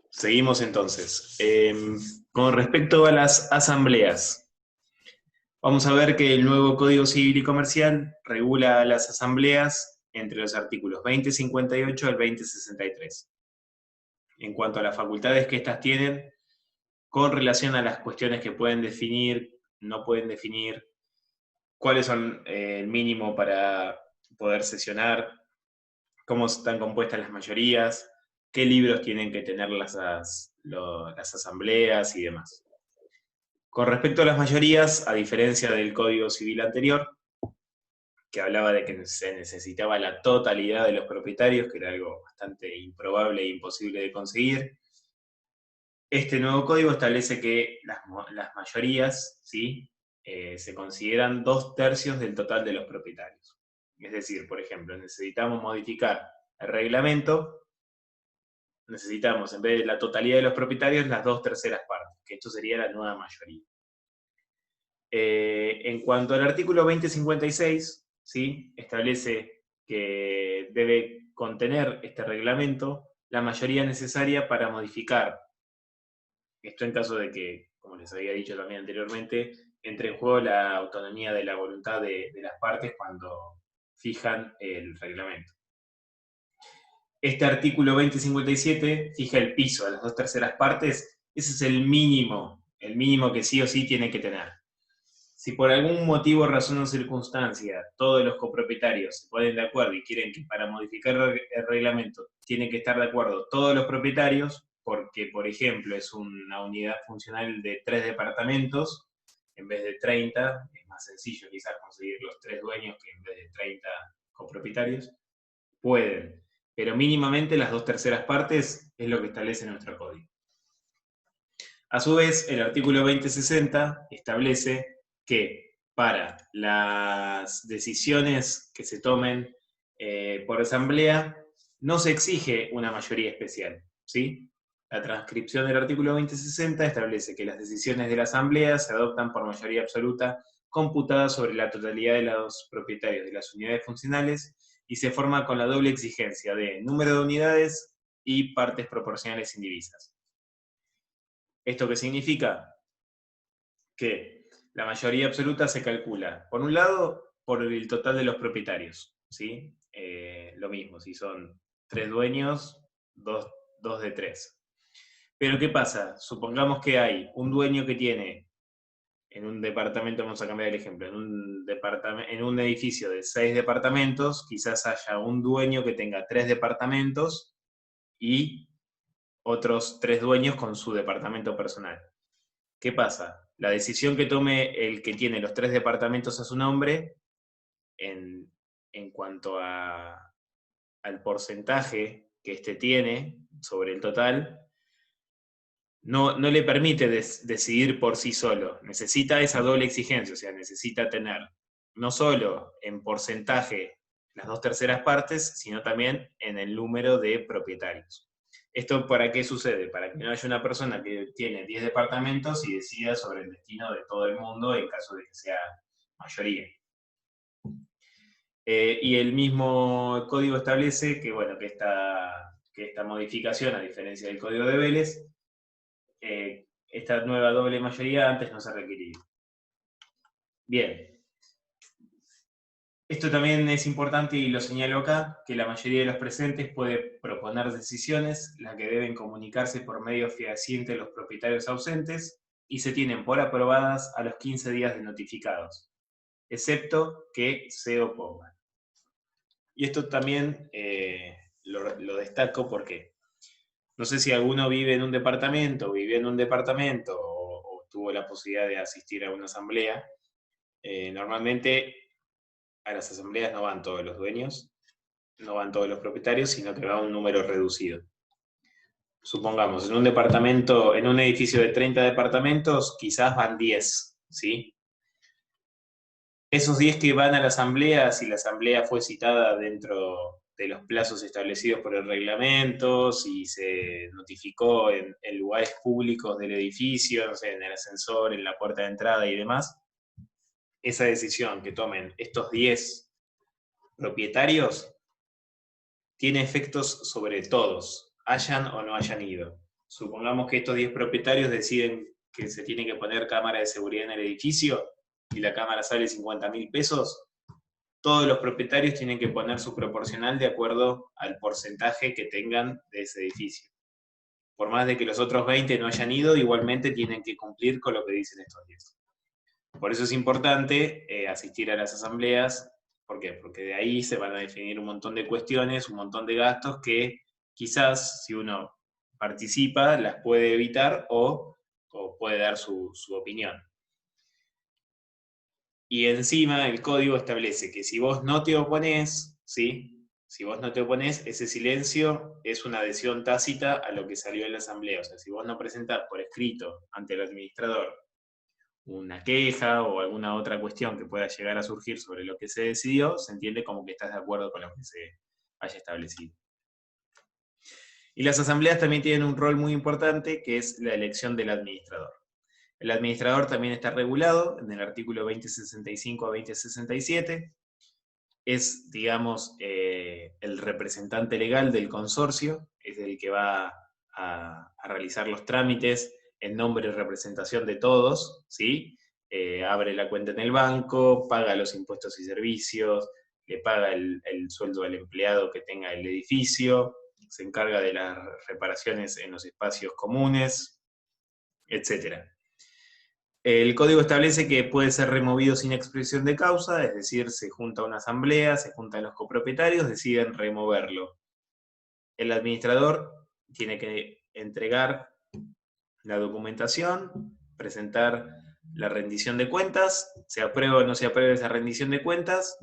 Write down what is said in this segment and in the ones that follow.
Seguimos entonces. Con respecto a las asambleas, vamos a ver que el nuevo Código Civil y Comercial regula las asambleas entre los artículos 2058 al 2063. En cuanto a las facultades que éstas tienen, con relación a las cuestiones que pueden definir, no pueden definir, cuáles son el mínimo para poder sesionar, cómo están compuestas las mayorías, qué libros tienen que tener las asambleas y demás. Con respecto a las mayorías, a diferencia del Código Civil anterior, que hablaba de que se necesitaba la totalidad de los propietarios, que era algo bastante improbable e imposible de conseguir, este nuevo código establece que las mayorías, ¿sí? Se consideran 2/3 del total de los propietarios. Es decir, por ejemplo, necesitamos modificar el reglamento, necesitamos, en vez de la totalidad de los propietarios, las 2/3 partes, que esto sería la nueva mayoría. En cuanto al artículo 2056, ¿sí? Establece que debe contener este reglamento la mayoría necesaria para modificar, esto en caso de que, como les había dicho también anteriormente, entre en juego la autonomía de la voluntad de las partes cuando fijan el reglamento. Este artículo 2057 fija el piso a las 2/3 partes, ese es el mínimo que sí o sí tiene que tener. Si por algún motivo, razón o circunstancia todos los copropietarios se ponen de acuerdo y quieren que para modificar el reglamento tienen que estar de acuerdo todos los propietarios, porque por ejemplo es una unidad funcional de 3 departamentos en vez de 30, es más sencillo quizás conseguir los 3 dueños que en vez de 30 copropietarios, pueden, pero mínimamente las 2/3 partes es lo que establece nuestro código. A su vez, el artículo 2060 establece que para las decisiones que se tomen por asamblea no se exige una mayoría especial, ¿sí? La transcripción del artículo 2060 establece que las decisiones de la asamblea se adoptan por mayoría absoluta computada sobre la totalidad de los propietarios de las unidades funcionales y se forma con la doble exigencia de número de unidades y partes proporcionales indivisas. ¿Esto qué significa? Que la mayoría absoluta se calcula, por un lado, por el total de los propietarios, ¿sí? Lo mismo, si son 3 dueños, 2 de 3. Pero ¿qué pasa? Supongamos que hay un dueño que tiene, en un departamento, vamos a cambiar el ejemplo, en un edificio de 6 departamentos, quizás haya un dueño que tenga 3 departamentos y otros 3 dueños con su departamento personal. ¿Qué pasa? La decisión que tome el que tiene los 3 departamentos a su nombre, en, en cuanto al porcentaje que éste tiene sobre el total, no le permite decidir por sí solo. Necesita esa doble exigencia, o sea, necesita tener no solo en porcentaje las 2/3 partes, sino también en el número de propietarios. ¿Esto para qué sucede? Para que no haya una persona que tiene 10 departamentos y decida sobre el destino de todo el mundo en caso de que sea mayoría. Y el mismo código establece que, bueno, que esta modificación, a diferencia del código de Vélez, esta nueva doble mayoría antes no se requería. Bien. Esto también es importante y lo señalo acá, que la mayoría de los presentes puede proponer decisiones, las que deben comunicarse por medio fehaciente a los propietarios ausentes y se tienen por aprobadas a los 15 días de notificados, excepto que se opongan. Y esto también lo destaco porque no sé si alguno vive en un departamento, vivió en un departamento o tuvo la posibilidad de asistir a una asamblea. Normalmente a las asambleas no van todos los dueños, no van todos los propietarios, sino que va un número reducido. Supongamos, en un departamento, en un edificio de 30 departamentos, quizás van 10, ¿sí? Esos 10 que van a la asamblea, si la asamblea fue citada dentro de los plazos establecidos por el reglamento, si se notificó en lugares públicos del edificio, no sé, en el ascensor, en la puerta de entrada y demás, esa decisión que tomen estos 10 propietarios tiene efectos sobre todos, hayan o no hayan ido. supongamos que estos 10 propietarios deciden que se tiene que poner cámara de seguridad en el edificio y la cámara sale 50.000 pesos, todos los propietarios tienen que poner su proporcional de acuerdo al porcentaje que tengan de ese edificio. Por más de que los otros 20 no hayan ido, igualmente tienen que cumplir con lo que dicen estos 10. Por eso es importante asistir a las asambleas. ¿Por qué? Porque de ahí se van a definir un montón de cuestiones, un montón de gastos que quizás si uno participa las puede evitar o puede dar su opinión. Y encima el código establece que si vos no te oponés, ¿sí? Si vos no te oponés, ese silencio es una adhesión tácita a lo que salió en la asamblea. O sea, si vos no presentás por escrito ante el administrador una queja o alguna otra cuestión que pueda llegar a surgir sobre lo que se decidió, se entiende como que estás de acuerdo con lo que se haya establecido. Y las asambleas también tienen un rol muy importante, que es la elección del administrador. El administrador también está regulado en el artículo 2065 a 2067. Es, digamos, el representante legal del consorcio, es el que va a realizar los trámites en nombre y representación de todos, ¿sí? Abre la cuenta en el banco, paga los impuestos y servicios, le paga el sueldo al empleado que tenga el edificio, se encarga de las reparaciones en los espacios comunes, etc. El código establece que puede ser removido sin expresión de causa, es decir, se junta una asamblea, se juntan los copropietarios, deciden removerlo. El administrador tiene que entregar la documentación, presentar la rendición de cuentas, se aprueba o no se aprueba esa rendición de cuentas,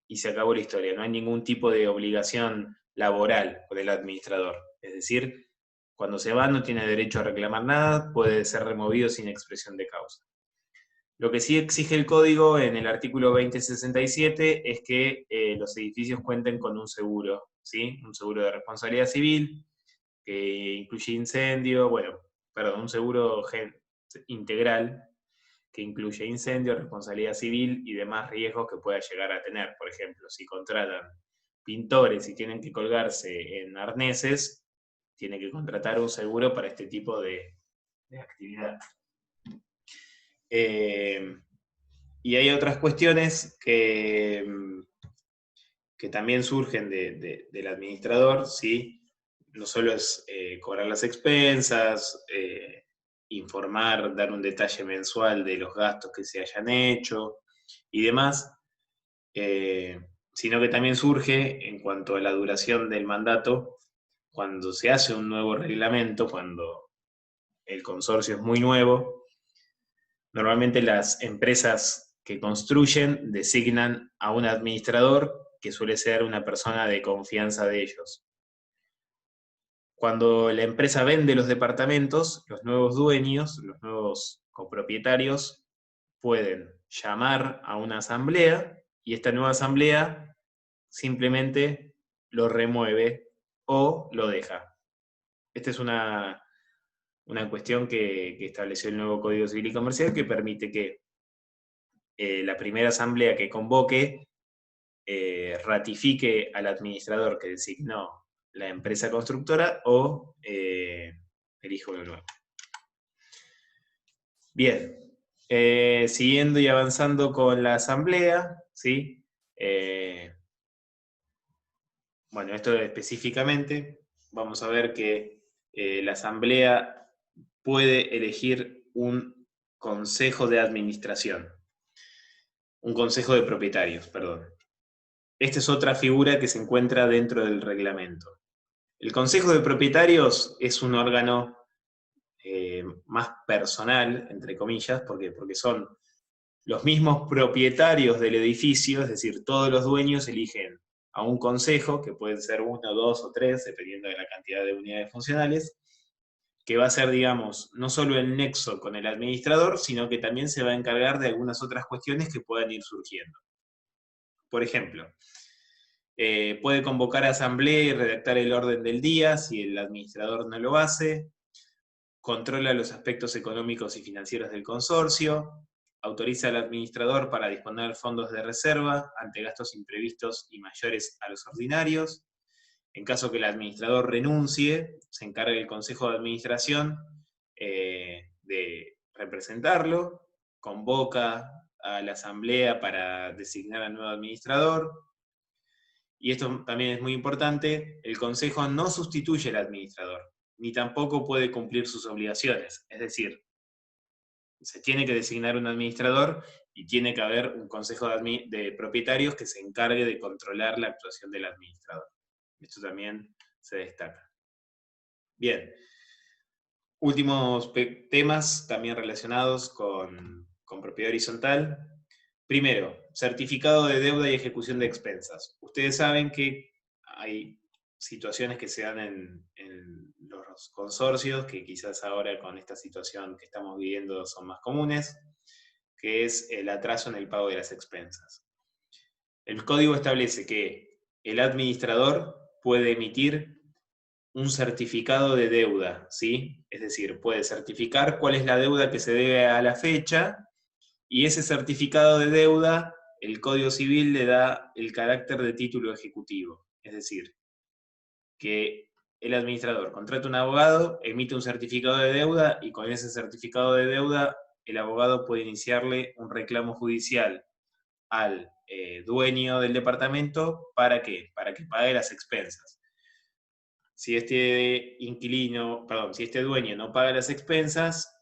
y se acabó la historia. No hay ningún tipo de obligación laboral por el administrador. Es decir, cuando se va no tiene derecho a reclamar nada, puede ser removido sin expresión de causa. Lo que sí exige el código en el artículo 2067 es que los edificios cuenten con un seguro, ¿sí? Un seguro de responsabilidad civil, que incluye incendio, un seguro integral, que incluye incendio, responsabilidad civil y demás riesgos que pueda llegar a tener. Por ejemplo, si contratan pintores y tienen que colgarse en arneses, tienen que contratar un seguro para este tipo de actividad. Y hay otras cuestiones que también surgen del administrador, ¿sí? No solo es cobrar las expensas, informar, dar un detalle mensual de los gastos que se hayan hecho y demás, sino que también surge en cuanto a la duración del mandato, cuando se hace un nuevo reglamento, cuando el consorcio es muy nuevo. Normalmente las empresas que construyen designan a un administrador que suele ser una persona de confianza de ellos. Cuando la empresa vende los departamentos, los nuevos dueños, los nuevos copropietarios, pueden llamar a una asamblea y esta nueva asamblea simplemente lo remueve o lo deja. Esta es una cuestión que estableció el nuevo Código Civil y Comercial, que permite que la primera asamblea que convoque ratifique al administrador que designó la empresa constructora o elija uno nuevo. Bien, siguiendo y avanzando con la asamblea, ¿sí? Bueno, esto específicamente, vamos a ver que la asamblea puede elegir un consejo de administración, un consejo de propietarios, perdón. Esta es otra figura que se encuentra dentro del reglamento. El consejo de propietarios es un órgano más personal, entre comillas, porque son los mismos propietarios del edificio, es decir, todos los dueños eligen a un consejo, que pueden ser 1, 2 o 3, dependiendo de la cantidad de unidades funcionales, que va a ser, digamos, no solo el nexo con el administrador, sino que también se va a encargar de algunas otras cuestiones que puedan ir surgiendo. Por ejemplo, puede convocar a asamblea y redactar el orden del día si el administrador no lo hace, controla los aspectos económicos y financieros del consorcio, autoriza al administrador para disponer fondos de reserva ante gastos imprevistos y mayores a los ordinarios, En caso que el administrador renuncie, se encarga el Consejo de Administración de representarlo, convoca a la asamblea para designar al nuevo administrador. Y esto también es muy importante, el Consejo no sustituye al administrador, ni tampoco puede cumplir sus obligaciones. Es decir, se tiene que designar un administrador y tiene que haber un consejo de propietarios que se encargue de controlar la actuación del administrador. Esto también se destaca. Bien. Últimos temas también relacionados con propiedad horizontal. Primero, certificado de deuda y ejecución de expensas. Ustedes saben que hay situaciones que se dan en los consorcios, que quizás ahora con esta situación que estamos viviendo son más comunes, que es el atraso en el pago de las expensas. El código establece que el administrador puede emitir un certificado de deuda, ¿sí? Es decir, puede certificar cuál es la deuda que se debe a la fecha, y ese certificado de deuda, el Código Civil le da el carácter de título ejecutivo. Es decir, que el administrador contrata un abogado, emite un certificado de deuda, y con ese certificado de deuda el abogado puede iniciarle un reclamo judicial al dueño del departamento. ¿Para qué? Para que pague las expensas. Si este si este dueño no paga las expensas,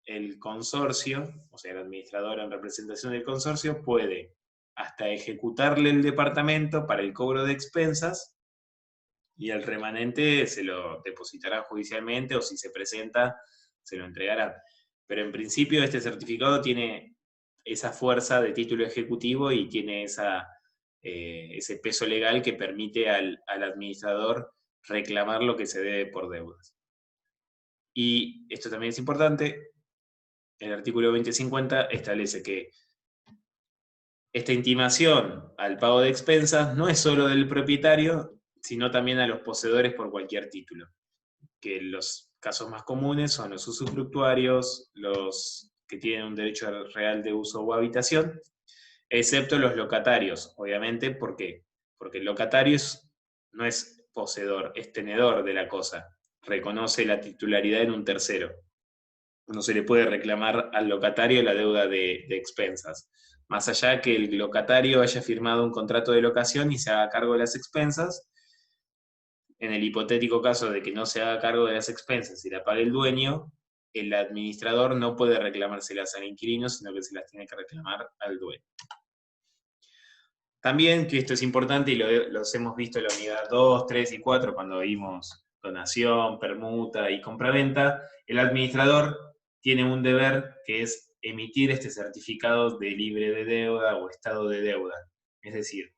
el consorcio, o sea, el administrador en representación del consorcio, puede hasta ejecutarle el departamento para el cobro de expensas, y el remanente se lo depositará judicialmente, o si se presenta, se lo entregarán. Pero en principio este certificado tiene esa fuerza de título ejecutivo y tiene ese peso legal que permite al administrador reclamar lo que se debe por deudas. Y esto también es importante, el artículo 2050 establece que esta intimación al pago de expensas no es solo del propietario, sino también a los poseedores por cualquier título. Que los casos más comunes son los usufructuarios, los que tienen un derecho real de uso o habitación, excepto los locatarios, obviamente. ¿Por qué? Porque el locatario no es poseedor, es tenedor de la cosa, reconoce la titularidad en un tercero. No se le puede reclamar al locatario la deuda de expensas, más allá que el locatario haya firmado un contrato de locación y se haga cargo de las expensas. En el hipotético caso de que no se haga cargo de las expensas y la pague el dueño, el administrador no puede reclamárselas al inquilino, sino que se las tiene que reclamar al dueño. También, que esto es importante y los hemos visto en la unidad 2, 3 y 4, cuando vimos donación, permuta y compraventa, el administrador tiene un deber que es emitir este certificado de libre de deuda o estado de deuda. Es decir,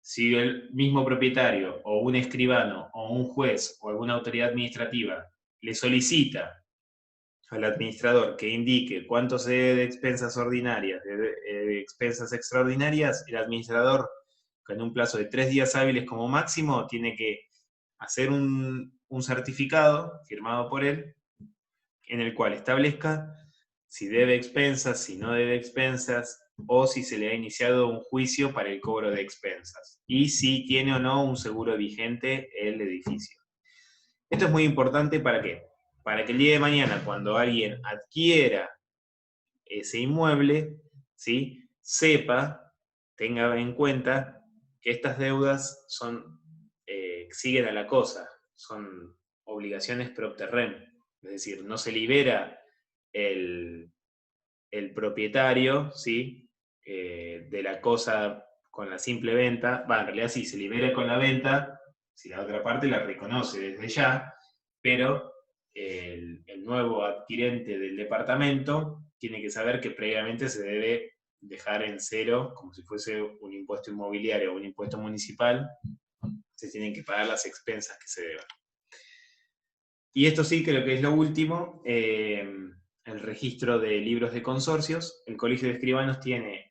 si el mismo propietario o un escribano o un juez o alguna autoridad administrativa le solicita al administrador que indique cuánto se debe de expensas ordinarias, de expensas extraordinarias, el administrador, con un plazo de 3 días hábiles como máximo, tiene que hacer un certificado firmado por él, en el cual establezca si debe expensas, si no debe expensas, o si se le ha iniciado un juicio para el cobro de expensas, y si tiene o no un seguro vigente el edificio. Esto es muy importante. ¿Para qué? Para que el día de mañana, cuando alguien adquiera ese inmueble, ¿sí?, sepa, tenga en cuenta que estas deudas siguen a la cosa, son obligaciones propter rem. Es decir, no se libera el propietario, ¿sí?, de la cosa con la simple venta. En realidad sí, se libera con la venta, si la otra parte la reconoce desde ya, pero el nuevo adquirente del departamento tiene que saber que previamente se debe dejar en cero, como si fuese un impuesto inmobiliario o un impuesto municipal, se tienen que pagar las expensas que se deban. Y esto sí, creo que es lo último, el registro de libros de consorcios. El Colegio de Escribanos tiene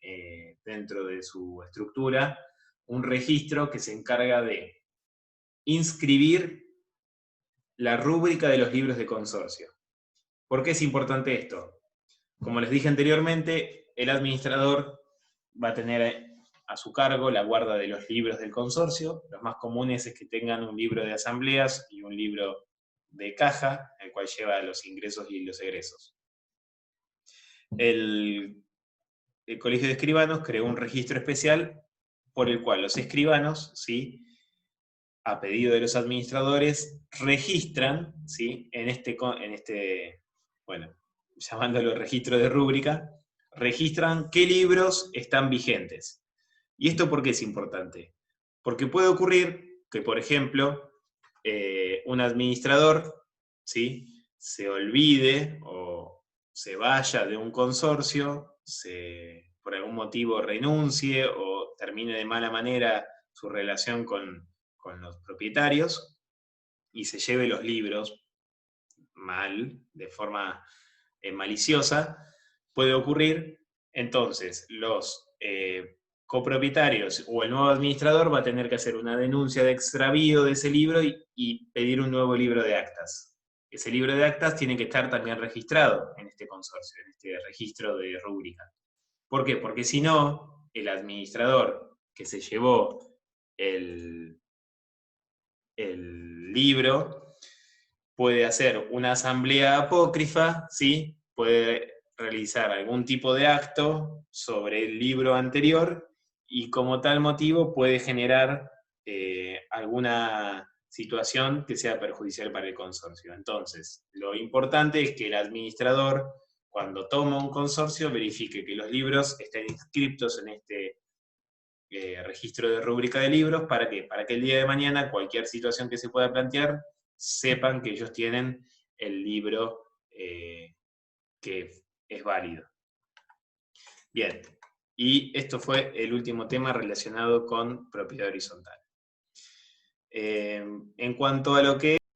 dentro de su estructura un registro que se encarga de inscribir la rúbrica de los libros de consorcio. ¿Por qué es importante esto? Como les dije anteriormente, el administrador va a tener a su cargo la guarda de los libros del consorcio. Los más comunes es que tengan un libro de asambleas y un libro de caja, el cual lleva los ingresos y los egresos. El Colegio de Escribanos creó un registro especial por el cual los escribanos, ¿sí?, a pedido de los administradores, registran, ¿sí?, en este, bueno, llamándolo registro de rúbrica, registran qué libros están vigentes. ¿Y esto por qué es importante? Porque puede ocurrir que, por ejemplo, un administrador, ¿sí?, se olvide o se vaya de un consorcio, por algún motivo renuncie o termine de mala manera su relación con los propietarios y se lleve los libros mal, de forma maliciosa, puede ocurrir. Entonces los copropietarios o el nuevo administrador va a tener que hacer una denuncia de extravío de ese libro y pedir un nuevo libro de actas. Ese libro de actas tiene que estar también registrado en este consorcio, en este registro de rúbrica. ¿Por qué? Porque si no, el administrador que se llevó el libro puede hacer una asamblea apócrifa, ¿sí?, puede realizar algún tipo de acto sobre el libro anterior y como tal motivo puede generar alguna situación que sea perjudicial para el consorcio. Entonces, lo importante es que el administrador, cuando toma un consorcio, verifique que los libros estén inscritos en este registro de rúbrica de libros. ¿Para qué? Para que el día de mañana cualquier situación que se pueda plantear, sepan que ellos tienen el libro que es válido. Bien, y esto fue el último tema relacionado con propiedad horizontal. En cuanto a lo que